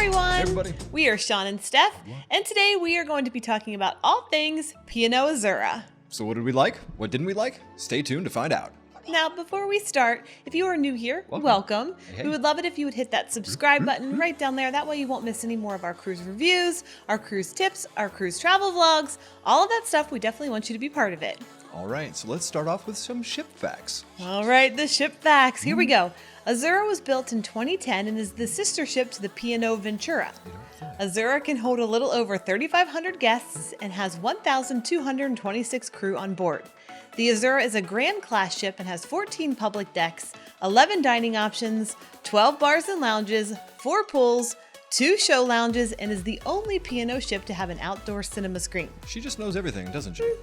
everyone. Hey everybody. We are Sean and Stef, and today we are going to be talking about all things P&O Azura. So what did we like? What didn't we like? Stay tuned to find out. Now, before we start, if you are new here, welcome. Hey. We would love it if you would hit that subscribe button right down there. That way you won't miss any more of our cruise reviews, our cruise tips, our cruise travel vlogs, all of that stuff. We definitely want you to be part of it. All right, so let's start off with some ship facts. All right, the ship facts. Here we go. Azura was built in 2010 and is the sister ship to the P&O Ventura. Azura can hold a little over 3,500 guests and has 1,226 crew on board. The Azura is a Grand Class ship and has 14 public decks, 11 dining options, 12 bars and lounges, 4 pools, 2 show lounges, and is the only P&O ship to have an outdoor cinema screen. She just knows everything, doesn't she?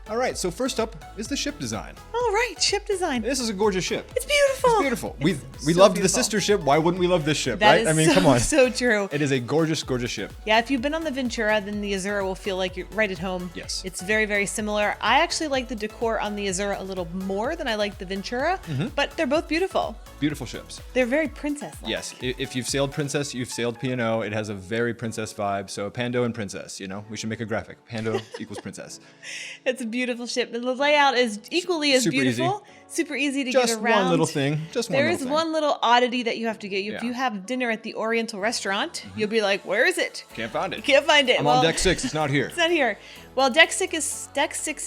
All right, so first up is the ship design. All right, ship design. This is a gorgeous ship. It's beautiful. It's beautiful. We so loved beautiful. the sister ship. Why wouldn't we love this ship, That right? is I mean, come on. so true. It is a gorgeous, gorgeous ship. Yeah, if you've been on the Ventura, then the Azura will feel like you're right at home. Yes. It's very, very similar. I actually like the decor on the Azura a little more than I like the Ventura, but they're both beautiful. Beautiful ships. They're very princess-like. Yes, if you've sailed Princess, you've sailed P&O. It has a very princess vibe. So Pando and Princess, you know, we should make a graphic. Pando equals Princess. It's a beautiful ship. And the layout is equally as Super beautiful. Super easy to Just get around. one little thing. Just one There little is thing. one little oddity that you have to get. If Yeah. you have dinner at the Oriental restaurant, you'll be like, where is it? Can't find it. Can't find it. I'm on deck 6. It's not here. It's not here. Well, deck six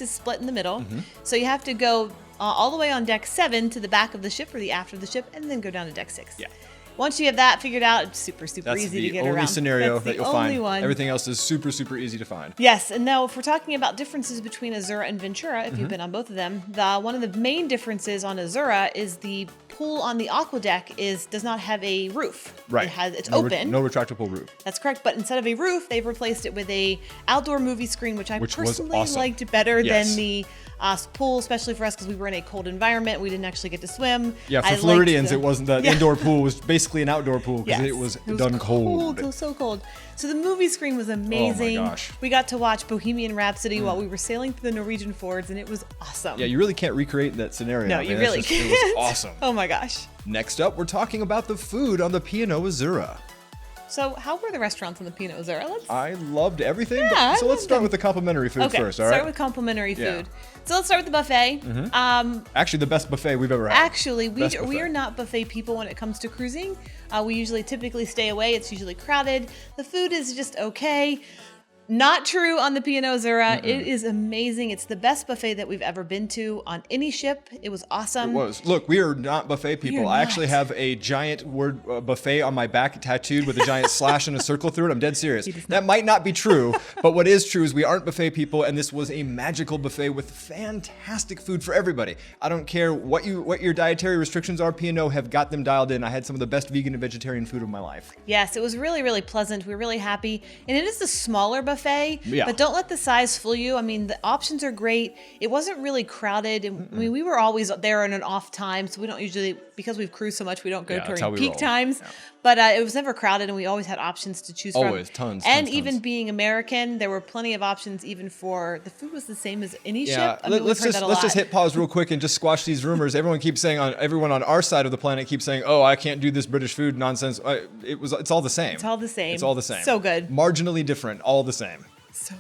is split in the middle, so you have to go all the way on deck 7 to the back of the ship or the aft of the ship, and then go down to deck 6. Yeah. Once you have that figured out, it's super That's easy to the get only around. scenario That's that the you'll only find. one. Everything else is super, super easy to find. Yes, and now if we're talking about differences between Azura and Ventura, if you've been on both of them, one of the main differences on Azura is the pool on the aqua deck does not have a roof. Right. It's no open. No retractable roof. That's correct, but instead of a roof, they've replaced it with a outdoor movie screen, which was personally awesome. liked better Yes. than the pool, especially for us because we were in a cold environment. We didn't actually get to swim. Yeah, for I liked Floridians, the- it wasn't that Yeah. indoor pool. It was basically an outdoor pool because Yes. it was done cold. It was so cold. So the movie screen was amazing. gosh. We got to watch Bohemian Rhapsody while we were sailing through the Norwegian fjords, and it was awesome. Yeah, you really can't recreate that scenario. No, I mean, you that's really just- can't. It was awesome. Oh my gosh. Next up, we're talking about the food on the P&O Azura. So how were the restaurants on the P&O Azura? I loved everything. Yeah, I so let's loved start them. with the complimentary food Okay, first, all right? start with complimentary Yeah. food. So let's start with the buffet. Actually, the best buffet we've ever had. Actually, Best we buffet. are not buffet people when it comes to cruising. We usually typically stay away. It's usually crowded. The food is just okay. Not true on the P&O Azura. It is amazing. It's the best buffet that we've ever been to on any ship. It was awesome. It was. Look, we are not buffet people. are I actually not. have a giant word buffet on my back tattooed with a giant slash and a circle through it. I'm dead serious. That might not be true, but what is true is we aren't buffet people, and this was a magical buffet with fantastic food for everybody. I don't care what your dietary restrictions are. P&O have got them dialed in. I had some of the best vegan and vegetarian food of my life. Yes, it was really, really pleasant. We were really happy. And it is a smaller buffet, Yeah. but don't let the size fool you. I mean, the options are great. It wasn't really crowded. And, I mean, we were always there in an off time, so we don't usually, because we've cruised so much, we don't go Yeah, that's how during we peak roll. times. Yeah. But it was never crowded, and we always had options to choose from. Always, tons, And tons, even tons. being American, there were plenty of options even for, the food was the same as any Yeah, ship. I mean, let's we've heard that a just lot. hit pause real quick and just squash these rumors. Everyone on our side of the planet keeps saying, "Oh, I can't do this British food nonsense." It's all the same. It's all the same. It's all the same. So good. Marginally different, all the same. So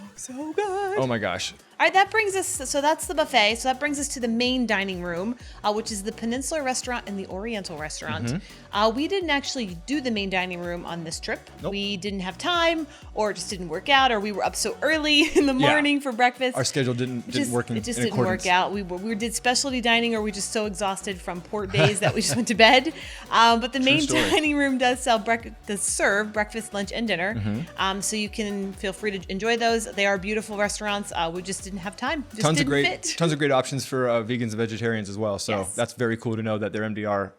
good. Oh my gosh. All right, that brings us, so that's the buffet. So that brings us to the main dining room, which is the Peninsular Restaurant and the Oriental Restaurant. We didn't actually do the main dining room on this trip. Nope. We didn't have time, or it just didn't work out, or we were up so early in the morning for breakfast. Our schedule didn't work in It just in didn't work accordance. out. We did specialty dining, or we just so exhausted from port days that we just went to bed. But the main story. dining room does serve breakfast, lunch, and dinner. So you can feel free to enjoy those. They are beautiful restaurants. We just didn't have time. Just Tons didn't of great, fit. tons of great options for vegans and vegetarians as well. So Yes. that's very cool to know that their MDR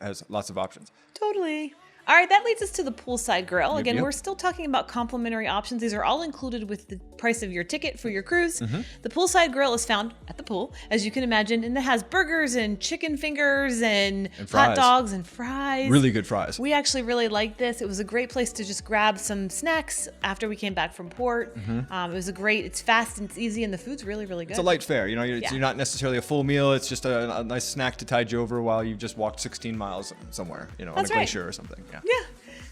has lots of options. Totally. All right, that leads us to the poolside grill. Again, yep. we're still talking about complimentary options. These are all included with the price of your ticket for your cruise. The poolside grill is found at the pool, as you can imagine, and it has burgers and chicken fingers and hot fries. dogs and fries. Really good fries. We actually really liked this. It was a great place to just grab some snacks after we came back from port. It's fast and it's easy, and the food's really, really good. It's a light fare. You know, you're Yeah. not necessarily a full meal. It's just a nice snack to tide you over while you've just walked 16 miles somewhere, you know, on a That's right. glacier or something. Yeah. Yeah.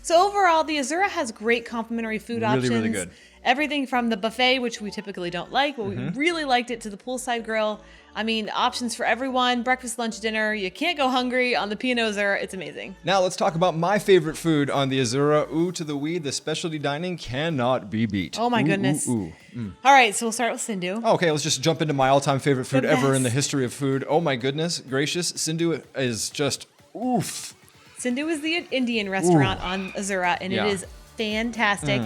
So overall, the Azura has great complimentary food options. Really good. Everything from the buffet, which we typically don't like, but we really liked it, to the poolside grill. I mean, options for everyone, breakfast, lunch, dinner. You can't go hungry on the P&O Azura. It's amazing. Now let's talk about my favorite food on the Azura. Ooh to the wee, the specialty dining cannot be beat. Oh my goodness. All right, so we'll start with Sindhu. Okay, let's just jump into my all-time favorite food The ever in the best. history of food. Oh my goodness gracious, Sindhu is just oof. Sindhu is the Indian restaurant on Azura, and Yeah. it is fantastic.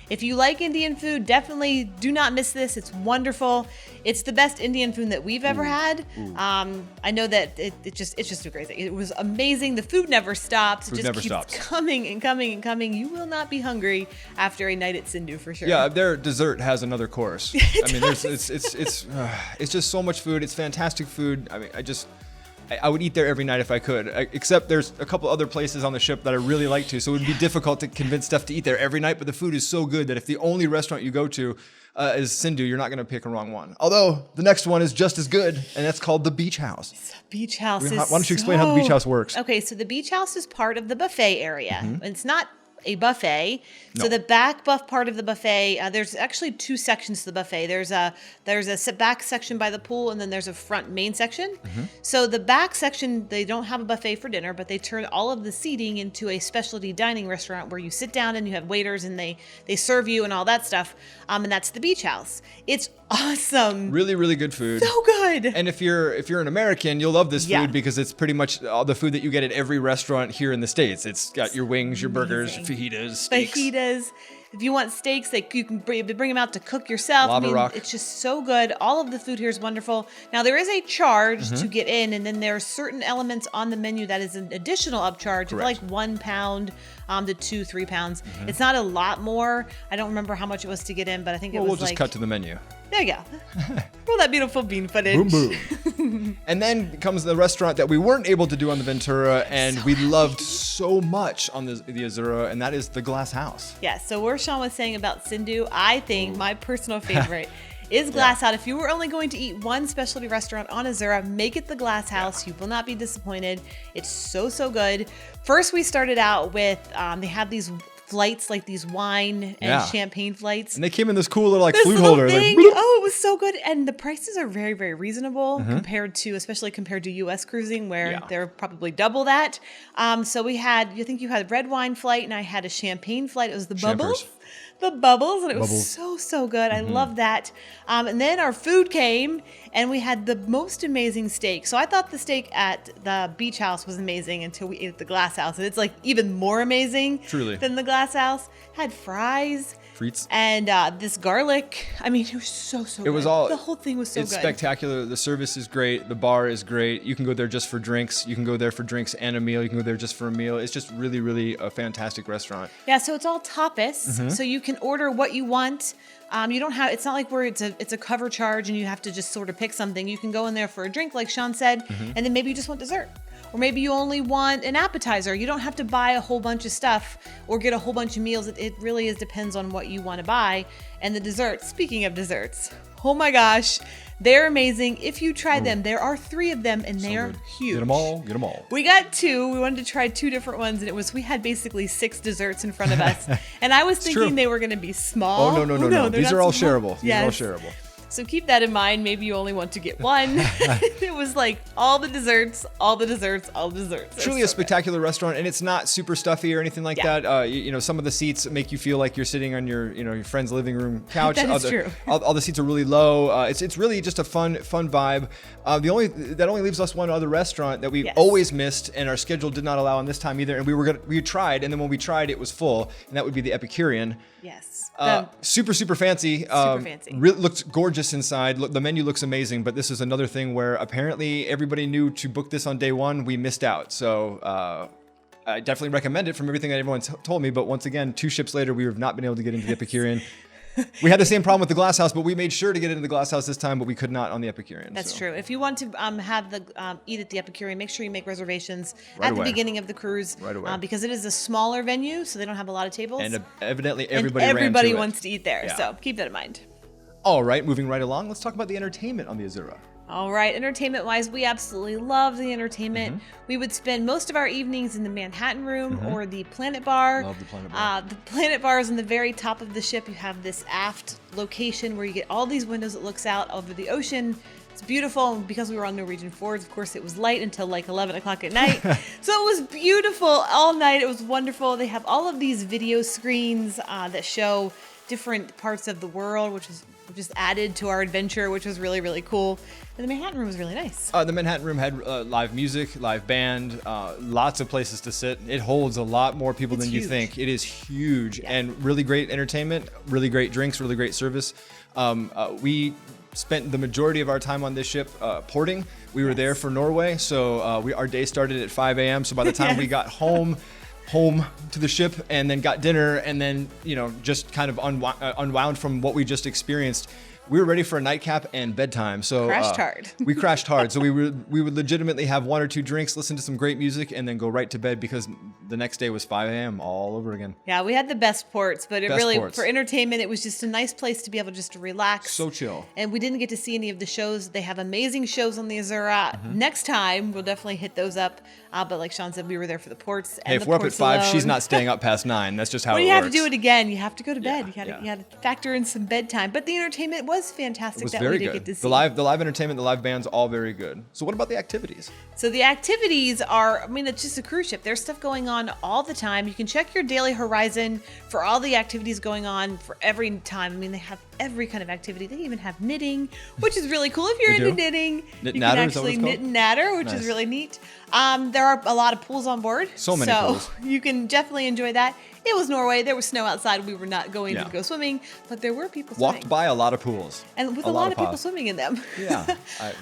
If you like Indian food, definitely do not miss this. It's wonderful. It's the best Indian food that we've ever had. I know that it's just crazy. It was amazing. The food never stops. It Food just never keeps stops. coming and coming and coming. You will not be hungry after a night at Sindhu for sure. Yeah, their dessert has another course. I mean, it's just so much food. It's fantastic food. I mean, I would eat there every night if I could, except there's a couple other places on the ship that I really like to, so it would be difficult to convince Steph to eat there every night, but the food is so good that if the only restaurant you go to is Sindhu, you're not going to pick a wrong one. Although, the next one is just as good, and that's called the Beach House. Beach House Why is don't you explain how the Beach House works? Okay, so the Beach House is part of the buffet area. It's not a buffet. So No. the back buff part of the buffet, there's actually two sections to the buffet. There's a sit back section by the pool, and then there's a front main section. So the back section, they don't have a buffet for dinner, but they turn all of the seating into a specialty dining restaurant where you sit down and you have waiters and they serve you and all that stuff. And that's the Beach House. It's awesome. Really good food. So good. And if you're an American, you'll love this Yeah. food because it's pretty much all the food that you get at every restaurant here in the States. It's got your wings, your burgers, fajitas, steaks. Fajitas. If you want steaks, you can bring them out to cook yourself. Lava rock. It's just so good. All of the food here is wonderful. Now, there is a charge to get in, and then there are certain elements on the menu that is an additional upcharge of like Correct. 1 pound to 2-3 pounds. It's not a lot more. I don't remember how much it was to get in, but I think it Well, was we'll just cut to the menu. There you go. Roll that beautiful bean footage. Boom, boom. And then comes the restaurant that we weren't able to do on the Ventura, and we loved so much on the Azura, and that is the Glass House. Yeah, so where Sean was saying about Sindhu, I think my personal favorite is Glass House. If you were only going to eat one specialty restaurant on Azura, make it the Glass House. You will not be disappointed. It's so good. First, we started out with, they have these flights, like these wine and champagne flights. And they came in this cool little like This flute little holder. thing, Like, bloop. oh, it was so good. And the prices are very reasonable especially compared to US cruising, where they're probably double that. So we had, I think you had red wine flight, and I had a champagne flight. It was the bubbles. Champers. The bubbles, and it Bubbles. was so good. I love that. And then our food came, and we had the most amazing steak. So I thought the steak at the Beach House was amazing until we ate at the Glass House, and it's like even more amazing Truly. than the Glass House. Had fries. Frites. And this garlic, I mean, it was so good. It was all. The whole thing was so It's good. spectacular. The service is great. The bar is great. You can go there just for drinks. You can go there for drinks and a meal. You can go there just for a meal. It's just really a fantastic restaurant. Yeah, so it's all tapas. So you can order what you want. You don't have. It's not like where it's a cover charge and you have to just sort of pick something. You can go in there for a drink, like Sean said, and then maybe you just want dessert. Or maybe you only want an appetizer. You don't have to buy a whole bunch of stuff or get a whole bunch of meals. It really depends on what you want to buy. And the desserts, speaking of desserts, oh my gosh, they're amazing. If you try them, there are 3 of them, and they're huge. Get them all. Get them all. We got 2. We wanted to try 2 different ones, and we had basically 6 desserts in front of us. And I was thinking true. they were going to be small. Oh, no. they're These not are all small. shareable. Yes. These are all shareable. So keep that in mind. Maybe you only want to get one. It was like all the desserts. It's Truly a spectacular restaurant, and it's not super stuffy or anything like that. You know, some of the seats make you feel like you're sitting on your friend's living room couch. That is true. All the seats are really low. It's really just a fun vibe. That only leaves us one other restaurant that we always missed, and our schedule did not allow on this time either. And we tried, and then when we tried, it was full, and that would be the Epicurean. Yes. Super fancy. Super fancy. Really looked gorgeous inside. The menu looks amazing, but this is another thing where apparently everybody knew to book this on day one. We missed out. So I definitely recommend it from everything that everyone told me. But once again, 2 ships later, we have not been able to get into the Epicurean. We had the same problem with the Glass House, but we made sure to get into the Glass House this time, but we could not on the Epicurean. That's true. If you want to have eat at the Epicurean, make sure you make reservations Right at away. the beginning of the cruise, Right away. because it is a smaller venue, so they don't have a lot of tables. And evidently And everybody ran to wants it. to eat there, Yeah. so keep that in mind. All right, moving right along, let's talk about the entertainment on the Azura. All right, entertainment-wise, we absolutely love the entertainment. Mm-hmm. We would spend most of our evenings in the Manhattan Room or the Planet Bar. Love the Planet Bar. The Planet Bar is on the very top of the ship. You have this aft location where you get all these windows that looks out over the ocean. It's beautiful, and because we were on Norwegian Fords, of course, it was light until like 11 o'clock at night. So it was beautiful all night. It was wonderful. They have all of these video screens that show different parts of the world, which is just added to our adventure, which was really, really cool. And the Manhattan Room was really nice. The Manhattan Room had live music, live band, lots of places to sit. It holds a lot more people than you think. It is huge and really great entertainment, really great drinks, really great service. We spent the majority of our time on this ship porting. We were there for Norway, so our day started at 5 a.m. So by the time we got home to the ship and then got dinner and then, just kind of unwound from what we just experienced, we were ready for a nightcap and bedtime. So crashed hard. We crashed hard. So we would legitimately have 1 or 2 drinks, listen to some great music, and then go right to bed because the next day was 5 a.m. all over again. Yeah, we had the best ports, but Ports. for entertainment, it was just a nice place to be able just to relax. So chill. And we didn't get to see any of the shows. They have amazing shows on the Azura. Next time, we'll definitely hit those up. But like Sean said, we were there for the ports. And Hey, if we're up at 5, alone. she's not staying up past 9. That's just how it works. You have to do it again. You have to go to bed. Yeah, You got to factor in some bedtime. But the entertainment was fantastic. It was that very we did good. get to see. The live entertainment, the live bands, all very good. So what about the activities? So the activities are, it's just a cruise ship. There's stuff going on all the time. You can check your daily horizon for all the activities going on for every time. They have every kind of activity. They even have knitting, which is really cool. If you're into knitting, Knit you natter, can is that what actually it's called? knit and natter, which Nice. is really neat. There are a lot of pools on board. So many pools. You can definitely enjoy that. It was Norway. There was snow outside. We were not going to Yeah. go swimming, but there were people swimming. Walked by a lot of pools. And with a lot of people pods. swimming in them. Yeah.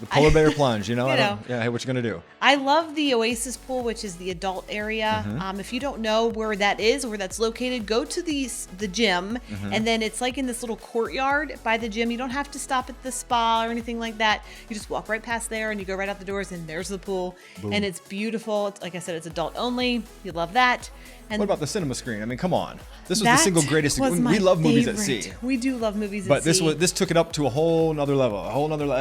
The polar bear plunge, I don't, know. hey, what you gonna do? I love the Oasis pool, which is the adult area. If you don't know where that is or where that's located, go to the gym, and then it's like in this little courtyard by the gym. You don't have to stop at the spa or anything like that. You just walk right past there, and you go right out the doors, and there's the pool. Boom. And it's beautiful. Like I said, it's adult only. You love that. And What about the cinema screen? Come on. This was the that single greatest. was We my love movies at favorite. sea. We do love movies But at sea. this took it up to a whole nother level,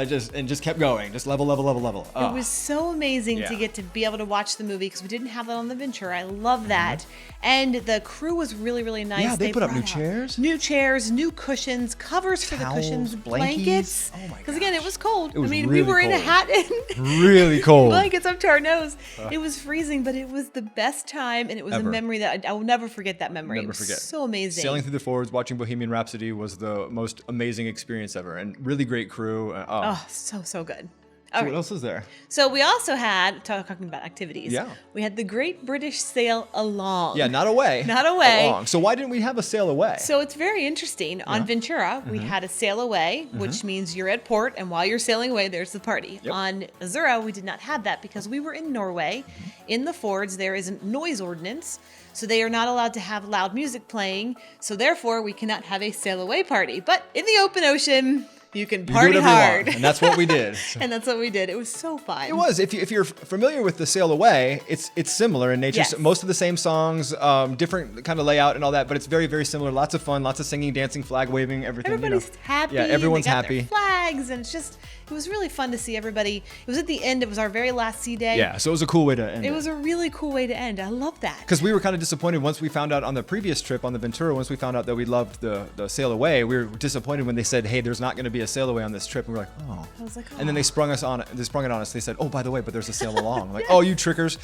just kept going, just level. It was so amazing to Yeah. get to be able to watch the movie because we didn't have that on the Ventura. I love that. And the crew was really, really nice. Yeah, they put up new brought out chairs. New chairs, new cushions, covers for the Towels, cushions, blankies. blankets. Oh my Because again, it gosh. was cold. It was we really were in a cold. hat and Really cold. blankets up to our nose. It was freezing, but it was the best time, and it was Ever. a memory that I will never forget that memory. Never it was forget. so amazing. Sailing through the forwards, watching Bohemian Rhapsody was the most amazing experience ever, and really great crew. Oh, so good. So All what right. else is there? So we also had, talking about activities, Yeah. we had the Great British Sail Along. Yeah, not away. Not away. Along. So why didn't we have a sail away? So it's very interesting. On Ventura, we had a sail away, which means you're at port, and while you're sailing away, there's the party. Yep. On Azura, we did not have that because we were in Norway. In the Fords, there is a noise ordinance, so they are not allowed to have loud music playing. So therefore, we cannot have a sail away party. But in the open ocean, you can You do party whatever you hard. want, and that's what we did. And that's what we did. It was so fun. It was. If you're familiar with the Sail Away, it's similar in nature. Yes. Most of the same songs, different kind of layout and all that, but it's very, very similar. Lots of fun, lots of singing, dancing, flag waving, everything. Everybody's happy. Yeah, everyone's they got happy. Their flags, and it was really fun to see everybody. It was at the end. It was our very last sea day. Yeah, so it was a cool way to end It was a really cool way to end. I love that. Because we were kind of disappointed once we found out on the previous trip on the Ventura, once we found out that we loved the Sail Away, we were disappointed when they said, hey, there's not going to be a Sail Away on this trip. And we were like, oh. I was like, oh. And then they sprung it on us. They said, oh, by the way, but there's a Sail Along. Like, oh, you trickers.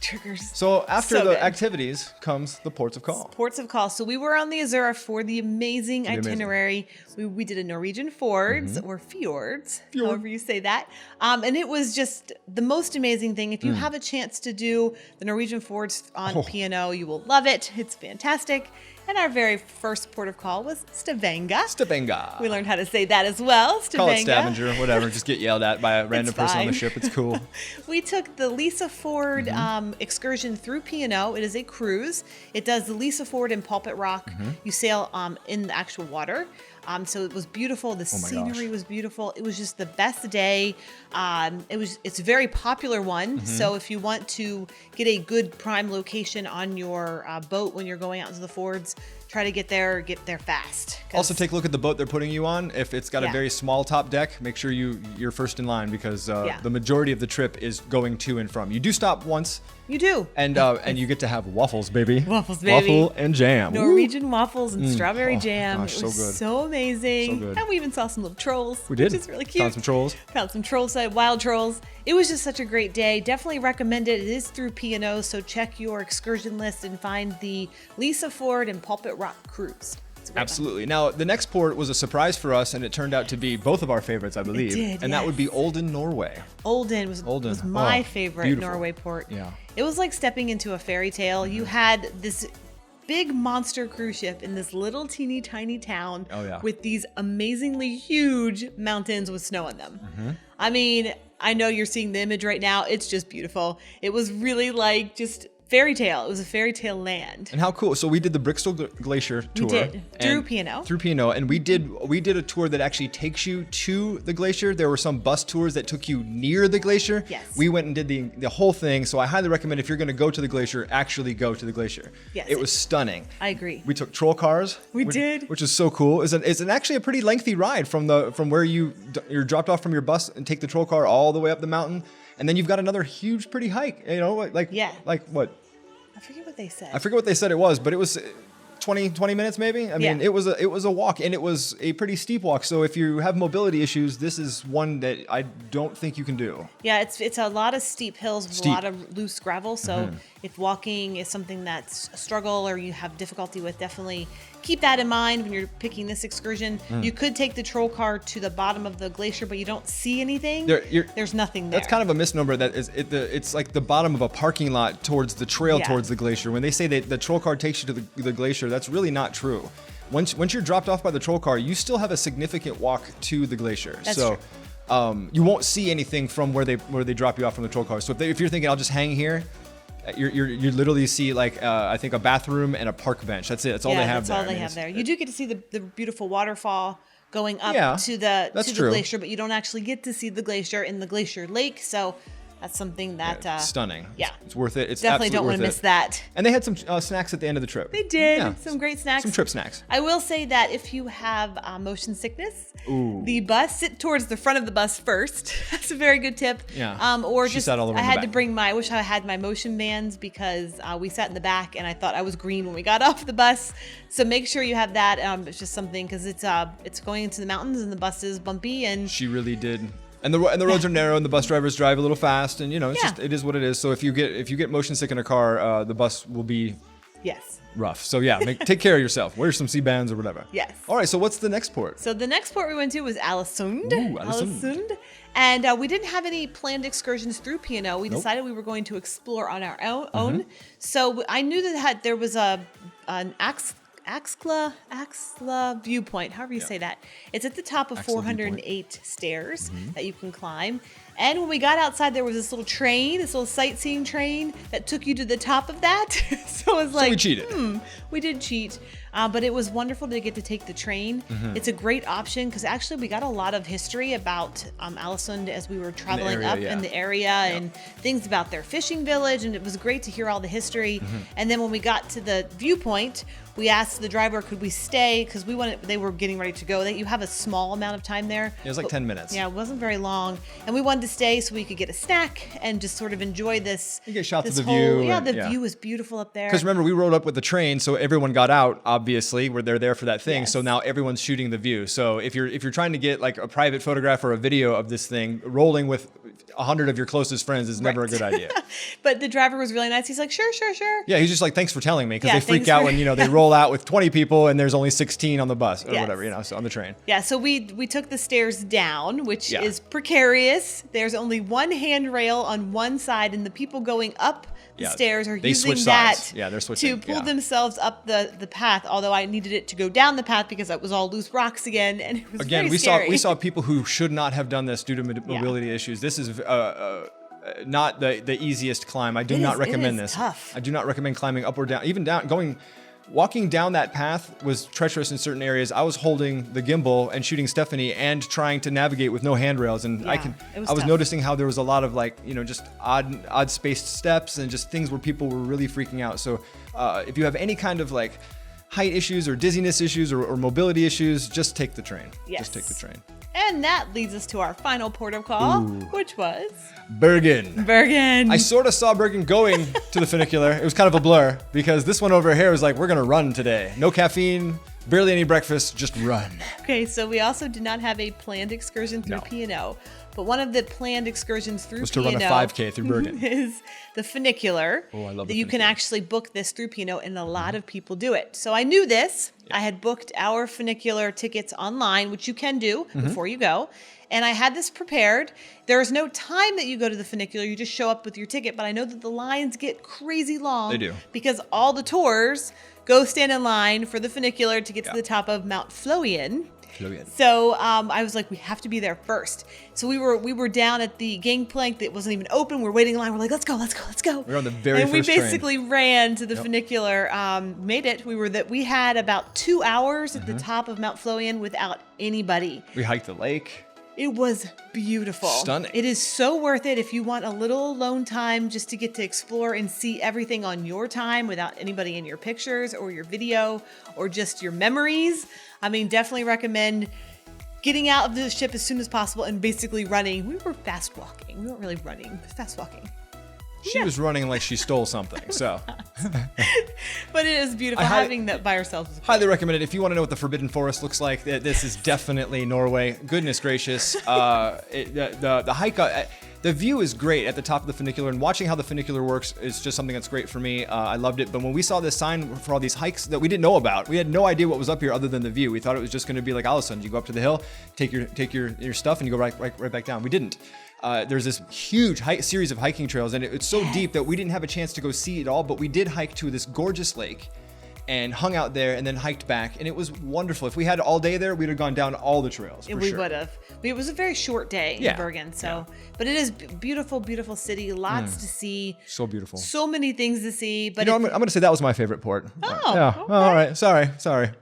Triggers. So after So the good. activities comes the ports of call. Ports of call. So we were on the Azura for the amazing amazing. itinerary. We did a Norwegian Fords or fjords, Fjord. however you say that. And it was just the most amazing thing. If you have a chance to do the Norwegian Fords on P&O, you will love it. It's fantastic. And our very first port of call was Stavanger. Stavanger. We learned how to say that as well. Call it Stavanger. Stavanger, whatever. Just get yelled at by a random person on the fine. ship. It's cool. We took the Lisa Ford excursion through P&O. It is a cruise. It does the Lisa Ford and Pulpit Rock. You sail in the actual water. So it was beautiful. The Oh my scenery gosh. was beautiful. It was just the best day. It's a very popular one. So if you want to get a good prime location on your boat when you're going out into the Fords, try to get there fast. Also, take a look at the boat they're putting you on. If it's got a very small top deck, make sure you're first in line, because the majority of the trip is going to and from. You do stop once. You do. And you get to have waffles, baby. Waffles, baby. Waffle and jam. Norwegian waffles and strawberry jam. Gosh, it was so good. so amazing. So good. And we even saw some little trolls. We did. Which is really cute. Found some trolls. Found some trolls, wild trolls. It was just such a great day. Definitely recommend it. It is through P&O, so check your excursion list and find the Lisa Ford and Pulpit Rock cruise. Absolutely. Now, the next port was a surprise for us, and it turned out to be both of our favorites, I believe. It did, and that would be Olden, Norway. Olden was my favorite beautiful. Norway port. Yeah. It was like stepping into a fairy tale. You had this big monster cruise ship in this little teeny tiny town with these amazingly huge mountains with snow on them. I mean, I know you're seeing the image right now. It's just beautiful. It was really like just fairy tale. It was a fairy tale land. And how cool. So we did the Brixton Glacier tour. We did. Through P&O. Through P&O. And we did a tour that actually takes you to the glacier. There were some bus tours that took you near the glacier. Yes. We went and did the whole thing. So I highly recommend, if you're going to go to the glacier, actually go to the glacier. Yes. It was stunning. I agree. We took troll cars. We did. Which is so cool. It's actually a pretty lengthy ride from where you're dropped off from your bus and take the troll car all the way up the mountain. And then you've got another huge, pretty hike. You know, like what? I forget what they said. I forget what they said it was, but it was 20 minutes maybe. I mean, it was a walk, and it was a pretty steep walk. So if you have mobility issues, this is one that I don't think you can do. Yeah, it's a lot of steep hills with a lot of loose gravel. So if walking is something that's a struggle or you have difficulty with, definitely keep that in mind when you're picking this excursion. You could take the troll car to the bottom of the glacier, but you don't see anything. There's nothing there. That's kind of a misnomer. It's like the bottom of a parking lot towards the trail towards the glacier. When they say that the troll car takes you to the glacier, that's really not true. Once you're dropped off by the troll car, you still have a significant walk to the glacier. That's true. You won't see anything from where they drop you off from the troll car. So if you're thinking I'll just hang here, you literally see like I think a bathroom and a park bench. That's it. That's all they have there. That's all they have there. You do get to see the beautiful waterfall going up to the glacier, but you don't actually get to see the glacier in the glacier lake. So that's something that stunning. Yeah, it's worth it. It's definitely don't want to miss that. And they had some snacks at the end of the trip. They did some great snacks. Some trip snacks. I will say that if you have motion sickness, the bus, sit towards the front of the bus first. That's a very good tip. Yeah. Or she just sat all over I had the to back. bring I wish I had my motion bands, because we sat in the back and I thought I was green when we got off the bus. So make sure you have that. It's just something, because it's going into the mountains and the bus is bumpy, and she really did. And the roads are narrow, and the bus drivers drive a little fast, and it's just, it is what it is. So if you get motion sick in a car, the bus will be rough. So take care of yourself. Wear some C-bands or whatever. Yes. All right. So what's the next port? So the next port we went to was ALESUND. Ooh, ALESUND. And we didn't have any planned excursions through P&O. We decided we were going to explore on our own. So I knew that there was an Axla viewpoint, however you say that. It's at the top of 408 stairs that you can climb. And when we got outside, there was this little sightseeing train that took you to the top of that. So it was like, we cheated. We did cheat. But it was wonderful to get to take the train. It's a great option, because actually we got a lot of history about ALESUND as we were traveling in the area and things about their fishing village. And it was great to hear all the history. And then when we got to the viewpoint, we asked the driver, could we stay? Because they were getting ready to go. You have a small amount of time there. It was like 10 minutes. Yeah, it wasn't very long. And we wanted to stay so we could get a snack and just sort of enjoy this. You get shots of the view. view. Yeah, the view was beautiful up there. Because remember, we rode up with the train, so everyone got out, obviously, where they're there for that thing. So now everyone's shooting the view. So if you're trying to get like a private photograph or a video of this thing, rolling with 100 of your closest friends is never a good idea. But the driver was really nice. He's like, sure. Yeah, he's just like, thanks for telling me, because they freak out when they roll out with 20 people and there's only 16 on the bus or whatever, so on the train. Yeah, so we took the stairs down, which is precarious. There's only one handrail on one side, and the people going up the stairs are using that to pull themselves up the path. Although I needed it to go down the path because it was all loose rocks again, and it was very scary. we saw people who should not have done this due to mobility issues. This is not the easiest climb. I do not recommend this. Tough. I do not recommend climbing up or down. Even walking down that path was treacherous in certain areas. I was holding the gimbal and shooting Stephanie and trying to navigate with no handrails, and I was noticing how there was a lot of just odd spaced steps and just things where people were really freaking out. So if you have any kind of height issues or dizziness issues or mobility issues, just take the train. Yes. Just take the train. And that leads us to our final port of call, which was Bergen. Bergen. I sort of saw Bergen going to the funicular. It was kind of a blur because this one over here was like, we're going to run today. No caffeine, barely any breakfast, just run. Okay, so we also did not have a planned excursion through P&O, but one of the planned excursions through Was to P&O run a 5K through Bergen. is the funicular. Oh, I love that the you can funicular. actually book this through P&O, and a lot of people do it. So I knew this. I had booked our funicular tickets online, which you can do before you go. And I had this prepared. There is no time that you go to the funicular. You just show up with your ticket. But I know that the lines get crazy long. They do. Because all the tours go stand in line for the funicular to get to the top of Mount Floyan. So I was like, we have to be there first. So we were down at the gangplank that wasn't even open. We're waiting in line. We're like, let's go. We're on the very and first we basically ran to the funicular. Made it. We had about 2 hours at the top of Mount Floyan without anybody. We hiked the lake. It was beautiful. Stunning. It is so worth it if you want a little alone time just to get to explore and see everything on your time without anybody in your pictures or your video or just your memories. I mean, definitely recommend getting out of the ship as soon as possible and basically running. We were fast walking. We weren't really running, fast walking. She was running like she stole something, so. But it is beautiful. Having that by ourselves was Highly recommend it. If you want to know what the Forbidden Forest looks like, this is definitely Norway. Goodness gracious. The hike, the view is great at the top of the funicular, and watching how the funicular works is just something that's great for me. I loved it. But when we saw this sign for all these hikes that we didn't know about, we had no idea what was up here other than the view. We thought it was just going to be like ALESUND. You go up to the hill, take your stuff, and you go right back down. We didn't. There's this huge series of hiking trails, and it's so deep that we didn't have a chance to go see it all, but we did hike to this gorgeous lake and hung out there and then hiked back, and it was wonderful. If we had all day there, we'd have gone down all the trails. For we sure. would have. It was a very short day in Bergen, so. But it is beautiful, beautiful city. Lots to see. So beautiful. So many things to see. But I'm going to say that was my favorite port. Oh, yeah. okay. Oh, all right. Sorry.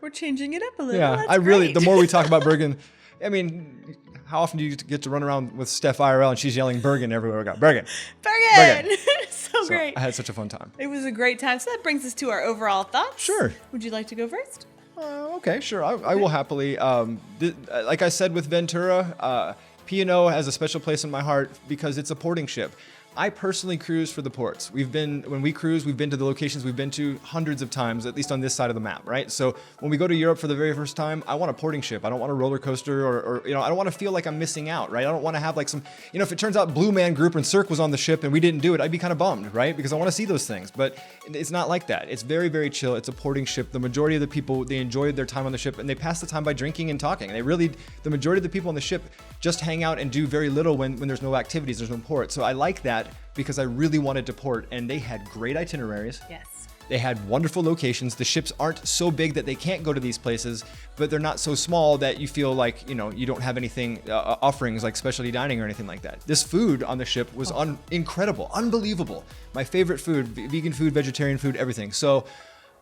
We're changing it up a little. Yeah, That's I really. great. The more we talk about Bergen, I mean, how often do you get to run around with Stef IRL and she's yelling Bergen everywhere we go? Bergen. Bergen. so great. I had such a fun time. It was a great time. So that brings us to our overall thoughts. Sure. Would you like to go first? Okay, sure. I will happily. Like I said with Ventura, P&O has a special place in my heart because it's a porting ship. I personally cruise for the ports. When we cruise, we've been to the locations we've been to hundreds of times, at least on this side of the map, right? So when we go to Europe for the very first time, I want a porting ship. I don't want a roller coaster or I don't want to feel like I'm missing out, right? I don't want to have like some, if it turns out Blue Man Group and Cirque was on the ship and we didn't do it, I'd be kind of bummed, right? Because I want to see those things. But it's not like that. It's very, very chill. It's a porting ship. The majority of the people, they enjoy their time on the ship and they pass the time by drinking and talking. The majority of the people on the ship just hang out and do very little when there's no activities, there's no port. So I like that because I really wanted to port, and they had great itineraries. Yes. They had wonderful locations. The ships aren't so big that they can't go to these places, but they're not so small that you feel like, you don't have anything, offerings like specialty dining or anything like that. This food on the ship was incredible, unbelievable. My favorite food, vegan food, vegetarian food, everything. So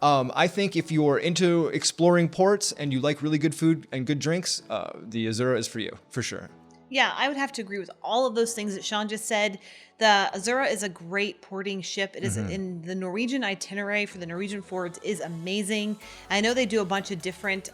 I think if you're into exploring ports and you like really good food and good drinks, the Azura is for you, for sure. Yeah, I would have to agree with all of those things that Sean just said. The Azura is a great porting ship. It is in the Norwegian itinerary for the Norwegian fjords is amazing. I know they do a bunch of different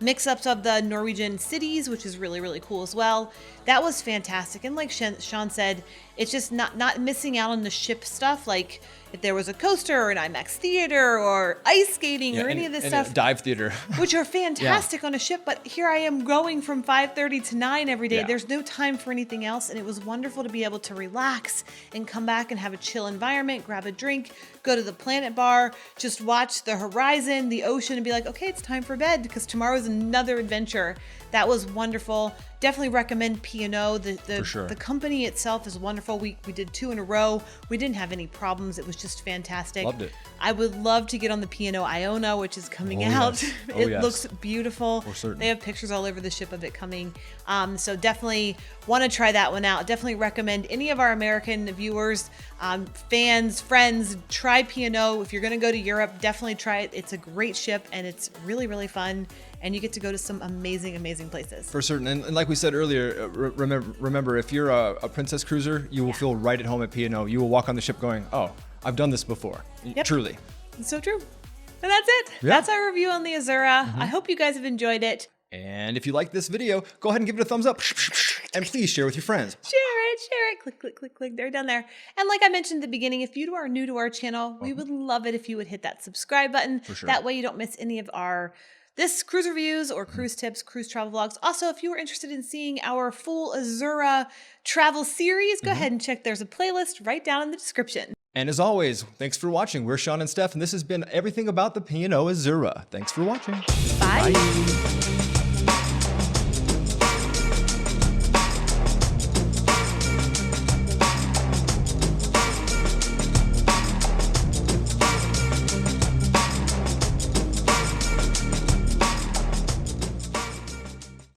mix-ups of the Norwegian cities, which is really, really cool as well. That was fantastic. And like Sean said, it's just not missing out on the ship stuff. Like if there was a coaster or an IMAX theater or ice skating or any of this stuff. A dive theater. Which are fantastic on a ship. But here I am going from 5:30 to 9 every day. Yeah. There's no time for anything else. And it was wonderful to be able to relax and come back and have a chill environment, grab a drink, go to the Planet Bar, just watch the horizon, the ocean, and be like, okay, it's time for bed because tomorrow's another adventure. That was wonderful. Definitely recommend P&O. For sure. The company itself is wonderful. We did 2 in a row. We didn't have any problems. It was just fantastic. Loved it. I would love to get on the P&O Iona, which is coming out. Yes. It looks beautiful. For certain. They have pictures all over the ship of it coming. So definitely want to try that one out. Definitely recommend any of our American viewers, fans, friends, try P&O. If you're going to go to Europe, definitely try it. It's a great ship and it's really, really fun. And you get to go to some amazing, amazing places. For certain. And like we said earlier, remember, if you're a princess cruiser, you will feel right at home at P&O. You will walk on the ship going, oh, I've done this before. Yep. Truly. It's so true. And that's it. Yeah. That's our review on the Azura. I hope you guys have enjoyed it. And if you like this video, go ahead and give it a thumbs up. And please share with your friends. Share it. Click, click, click, click. They're down there. And like I mentioned at the beginning, if you are new to our channel, we would love it if you would hit that subscribe button. For sure. That way you don't miss any of our cruise reviews or cruise tips, cruise travel vlogs. Also, if you are interested in seeing our full Azura travel series, go ahead and check. There's a playlist right down in the description. And as always, thanks for watching. We're Sean and Stef, and this has been everything about the P&O Azura. Thanks for watching. Bye. Bye.